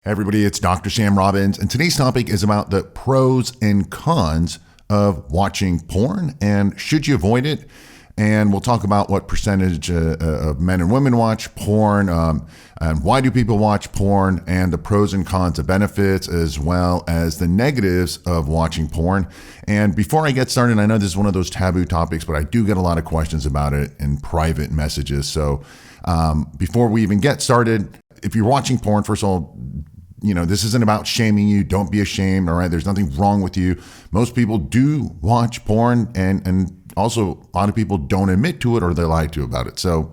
Hey everybody, it's Dr. Sam Robbins, and today's topic is about the pros and cons of watching porn and should you avoid it. And we'll talk about what percentage of men and women watch porn, and why do people watch porn, and the pros and cons of benefits, as well as the negatives of watching porn. And before I get started, I know this is one of those taboo topics, but I do get a lot of questions about it in private messages. So before we even get started, if you're watching porn, first of all, this isn't about shaming you. Don't be ashamed. All right. There's nothing wrong with you. Most people do watch porn, and also a lot of people don't admit to it or they lie to you about it. So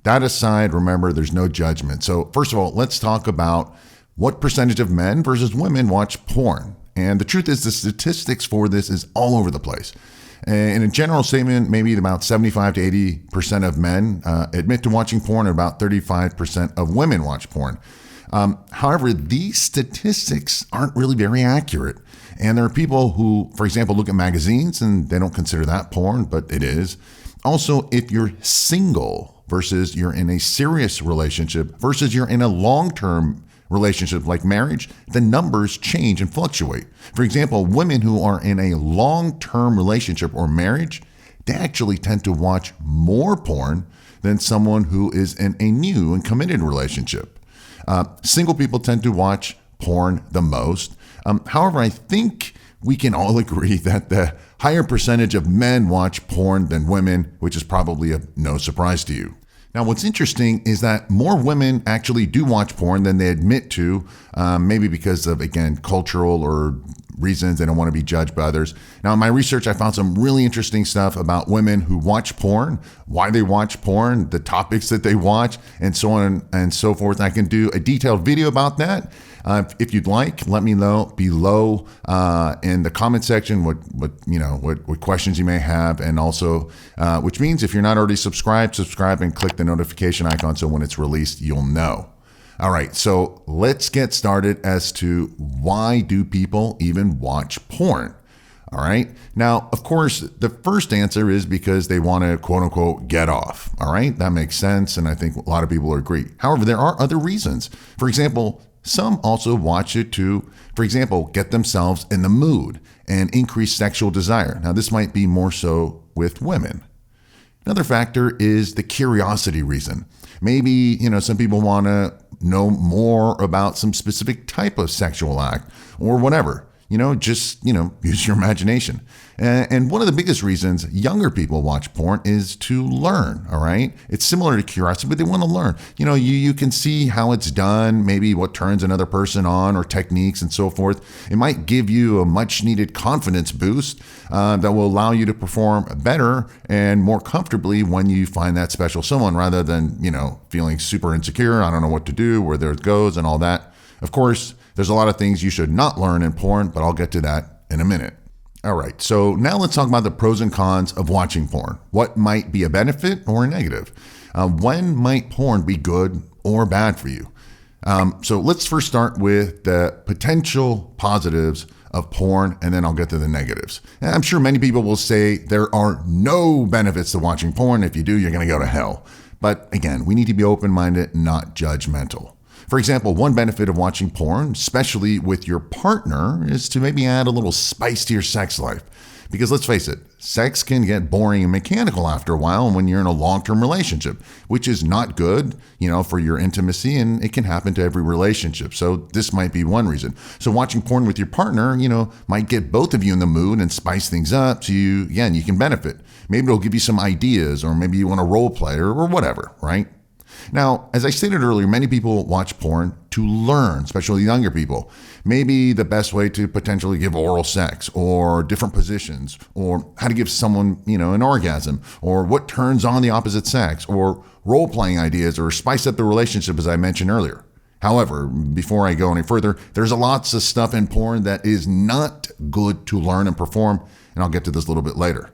that aside, remember, there's no judgment. So first of all, let's talk about what percentage of men versus women watch porn. And the truth is the statistics for this is all over the place. In a general statement, maybe about 75 to 80% of men admit to watching porn, and about 35% of women watch porn. However, these statistics aren't really very accurate. And there are people who, for example, look at magazines and they don't consider that porn, but it is. Also, if you're single versus you're in a serious relationship versus you're in a long-term relationship like marriage, the numbers change and fluctuate. For example, women who are in a long-term relationship or marriage, they actually tend to watch more porn than someone who is in a new and committed relationship. Single people tend to watch porn the most. However, I think we can all agree that the higher percentage of men watch porn than women, which is probably of no surprise to you. Now, what's interesting is that more women actually do watch porn than they admit to, maybe because of, again, cultural or reasons. They don't want to be judged by others. Now, in my research, I found some really interesting stuff about women who watch porn, why they watch porn, the topics that they watch, and so on and so forth. I can do a detailed video about that. If you'd like, let me know below in the comment section what questions you may have, and also, which means if you're not already subscribed, subscribe and click the notification icon so when it's released, you'll know. All right, so let's get started as to why do people even watch porn? All right. Now, of course, the first answer is because they want to, quote unquote, get off. All right. That makes sense. And I think a lot of people agree. However, there are other reasons. For example, some also watch it to, for example, get themselves in the mood and increase sexual desire. Now, this might be more so with women. Another factor is the curiosity reason. Maybe, some people want to know more about some specific type of sexual act or whatever. Just use your imagination. And one of the biggest reasons younger people watch porn is to learn, all right? It's similar to curiosity, but they want to learn. You can see how it's done, maybe what turns another person on or techniques and so forth. It might give you a much needed confidence boost that will allow you to perform better and more comfortably when you find that special someone, rather than, feeling super insecure. I don't know what to do, where there it goes and all that. Of course, there's a lot of things you should not learn in porn, but I'll get to that in a minute. All right, so now let's talk about the pros and cons of watching porn. What might be a benefit or a negative? When might porn be good or bad for you? So let's first start with the potential positives of porn, and then I'll get to the negatives. And I'm sure many people will say there are no benefits to watching porn. If you do, you're going to go to hell. But again, we need to be open-minded, not judgmental. For example, one benefit of watching porn, especially with your partner, is to maybe add a little spice to your sex life. Because let's face it, sex can get boring and mechanical after a while when you're in a long-term relationship, which is not good, for your intimacy, and it can happen to every relationship. So this might be one reason. So watching porn with your partner, might get both of you in the mood and spice things up so you can benefit. Maybe it'll give you some ideas, or maybe you want to role play or whatever, right? Now, as I stated earlier, many people watch porn to learn, especially younger people. Maybe the best way to potentially give oral sex, or different positions, or how to give someone, an orgasm, or what turns on the opposite sex, or role-playing ideas, or spice up the relationship, as I mentioned earlier. However, before I go any further, there's lots of stuff in porn that is not good to learn and perform, and I'll get to this a little bit later.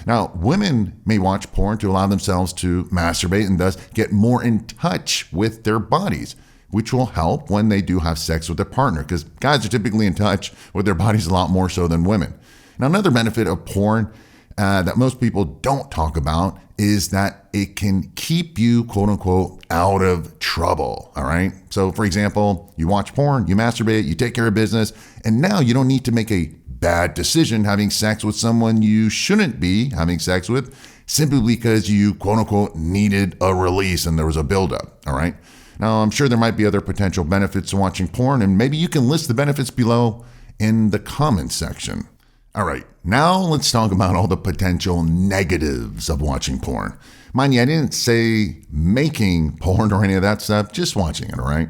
Now, women may watch porn to allow themselves to masturbate and thus get more in touch with their bodies, which will help when they do have sex with their partner, because guys are typically in touch with their bodies a lot more so than women. Now, another benefit of porn that most people don't talk about is that it can keep you, quote unquote, out of trouble. All right. So, for example, you watch porn, you masturbate, you take care of business, and now you don't need to make a bad decision having sex with someone you shouldn't be having sex with simply because you, quote unquote, needed a release and there was a buildup. All right. Now, I'm sure there might be other potential benefits to watching porn, and maybe you can list the benefits below in the comments section. All right, now let's talk about all the potential negatives of watching porn. Mind you, I didn't say making porn or any of that stuff, just watching it, all right?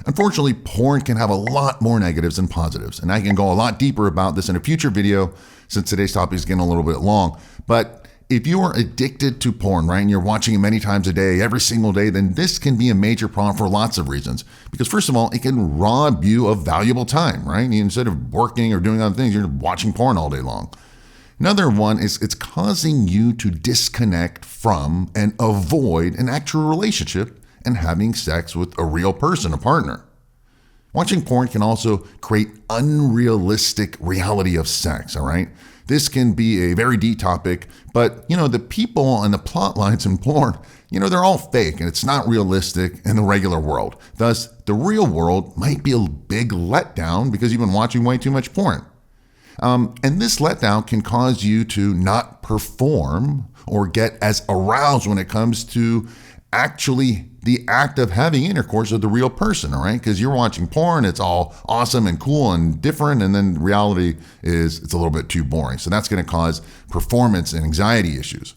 Unfortunately, porn can have a lot more negatives than positives, and I can go a lot deeper about this in a future video since today's topic is getting a little bit long. But if you are addicted to porn, right, and you're watching it many times a day, every single day, then this can be a major problem for lots of reasons. Because first of all, it can rob you of valuable time, right? Instead of working or doing other things, you're watching porn all day long. Another one is it's causing you to disconnect from and avoid an actual relationship and having sex with a real person, a partner. Watching porn can also create unrealistic reality of sex, all right? This can be a very deep topic, but the people and the plot lines in porn, they're all fake and it's not realistic in the regular world. Thus, the real world might be a big letdown because you've been watching way too much porn. And this letdown can cause you to not perform or get as aroused when it comes to actually the act of having intercourse with the real person, all right? Because you're watching porn, it's all awesome and cool and different, and then reality is it's a little bit too boring. So that's going to cause performance and anxiety issues.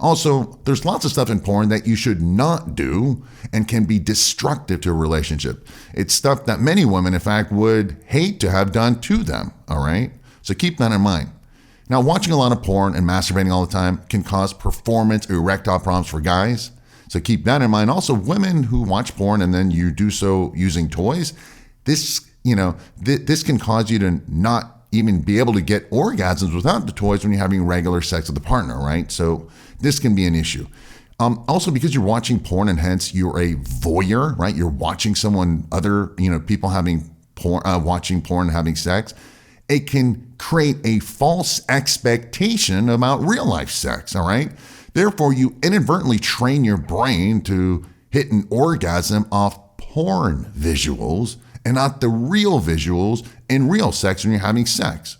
Also, there's lots of stuff in porn that you should not do and can be destructive to a relationship. It's stuff that many women, in fact, would hate to have done to them, all right? So keep that in mind. Now, watching a lot of porn and masturbating all the time can cause performance erectile problems for guys. So keep that in mind. Also, women who watch porn and then you do so using toys, this can cause you to not even be able to get orgasms without the toys when you're having regular sex with a partner, right? So this can be an issue. Also, because you're watching porn and hence you're a voyeur, right? You're watching people having porn, watching porn and having sex. It can create a false expectation about real life sex, all right? Therefore, you inadvertently train your brain to hit an orgasm off porn visuals and not the real visuals in real sex when you're having sex.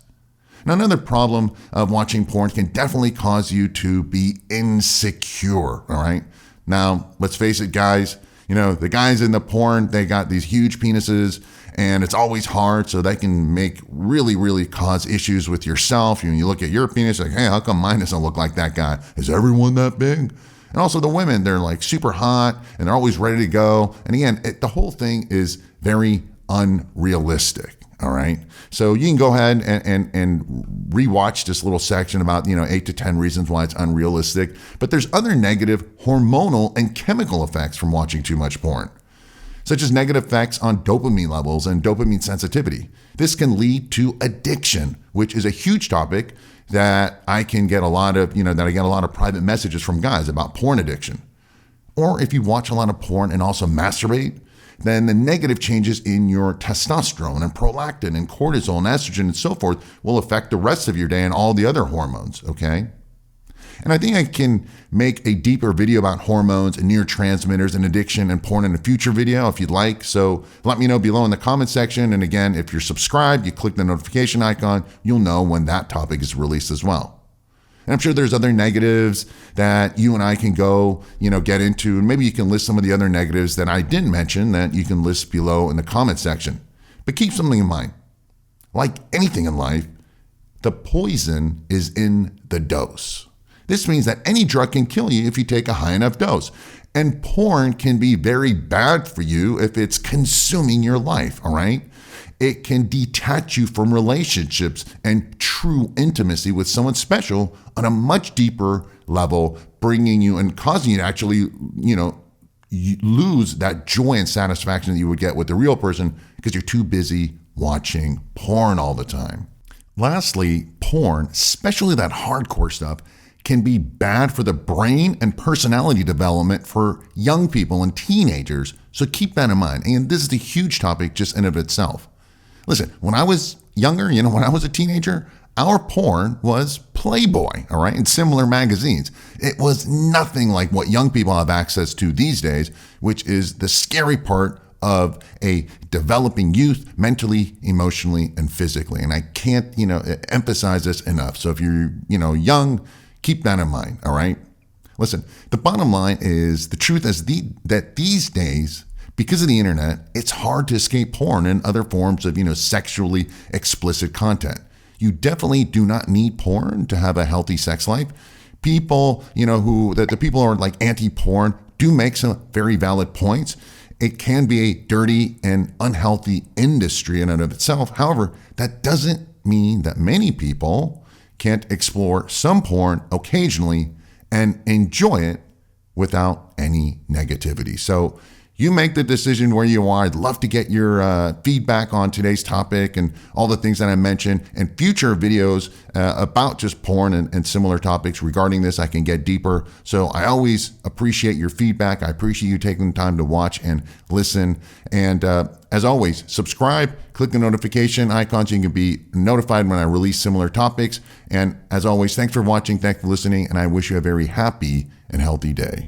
Now, another problem of watching porn can definitely cause you to be insecure, all right? Now, let's face it, guys, the guys in the porn, they got these huge penises and it's always hard. So that can make really cause issues with yourself. You look at your penis like, hey, how come mine doesn't look like that guy? Is everyone that big? And also the women, they're like super hot and they're always ready to go. And again, the whole thing is very unrealistic. All right. So you can go ahead and rewatch this little section about, 8 to 10 reasons why it's unrealistic. But there's other negative hormonal and chemical effects from watching too much porn, such as negative effects on dopamine levels and dopamine sensitivity. This can lead to addiction, which is a huge topic that I can get a lot of, that I get a lot of private messages from guys about porn addiction. Or if you watch a lot of porn and also masturbate, then the negative changes in your testosterone and prolactin and cortisol and estrogen and so forth will affect the rest of your day and all the other hormones, okay? And I think I can make a deeper video about hormones and neurotransmitters and addiction and porn in a future video if you'd like. So let me know below in the comment section. And again, if you're subscribed, you click the notification icon, you'll know when that topic is released as well. And I'm sure there's other negatives that you and I can go, get into. And maybe you can list some of the other negatives that I didn't mention that you can list below in the comment section. But keep something in mind. Like anything in life, the poison is in the dose. This means that any drug can kill you if you take a high enough dose. And porn can be very bad for you if it's consuming your life, all right? It can detach you from relationships and true intimacy with someone special on a much deeper level, bringing you and causing you to actually, you lose that joy and satisfaction that you would get with the real person because you're too busy watching porn all the time. Lastly, porn, especially that hardcore stuff, can be bad for the brain and personality development for young people and teenagers. So keep that in mind. And this is a huge topic just in of itself. Listen, when I was younger, when I was a teenager, our porn was Playboy, all right, and similar magazines. It was nothing like what young people have access to these days, which is the scary part of a developing youth mentally, emotionally, and physically. And I can't, emphasize this enough. So if you're, young, keep that in mind, all right? Listen, the bottom line is the truth is that these days, because of the internet, it's hard to escape porn and other forms of, sexually explicit content. You definitely do not need porn to have a healthy sex life. People, the people who are like anti-porn do make some very valid points. It can be a dirty and unhealthy industry in and of itself. However, that doesn't mean that many people can't explore some porn occasionally and enjoy it without any negativity. So you make the decision where you are. I'd love to get your feedback on today's topic and all the things that I mentioned, and future videos about just porn and similar topics regarding this. I can get deeper. So I always appreciate your feedback. I appreciate you taking the time to watch and listen. And as always, subscribe, click the notification icon so you can be notified when I release similar topics. And as always, thanks for watching. Thanks for listening. And I wish you a very happy and healthy day.